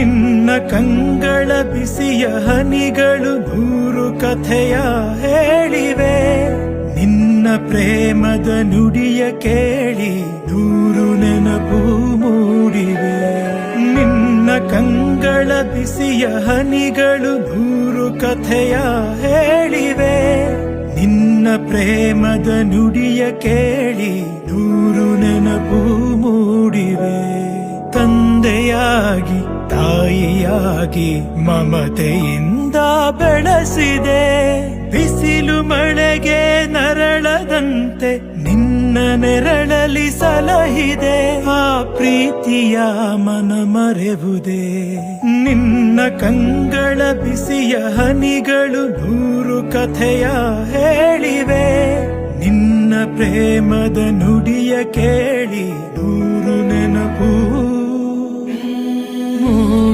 ನಿನ್ನ ಕಂಗಳ ಬಿಸಿಯ ಹನಿಗಳು ನೂರು ಕಥೆಯ ಹೇಳಿವೆ. ನಿನ್ನ ಪ್ರೇಮದ ನುಡಿಯ ಕೇಳಿ ನೂರು ನೆನಪು ಮೂಡಿವೆ. ನಿನ್ನ ಕಂಗಳ ಬಿಸಿಯ ಹನಿಗಳು ನೂರು ಕಥೆಯ ಹೇಳಿವೆ. ನಿನ್ನ ಪ್ರೇಮದ ನುಡಿಯ ಕೇಳಿ ನೂರು ನೆನಪು ಮೂಡಿವೆ. ತಂದೆಯಾಗಿ ತಾಯಿಯಾಗಿ ಮಮತೆಯಿಂದ ಬೆಳೆಸಿದೆ. ಬಿಸಿಲು ಮಳೆಗೆ ನರಳದಂತೆ ನಿನ್ನ ನೆರಳಲಿ ಸಲಹಿದೆ. ಆ ಪ್ರೀತಿಯ ಮನ ಮರೆವುದೇ. ನಿನ್ನ ಕಂಗಳ ಬಿಸಿಯ ಹನಿಗಳು ನೂರು ಕಥೆಯ ಹೇಳಿವೆ. ನಿನ್ನ ಪ್ರೇಮದ ನುಡಿಯ ಕೇಳಿ ನೂರು ನೆನಪು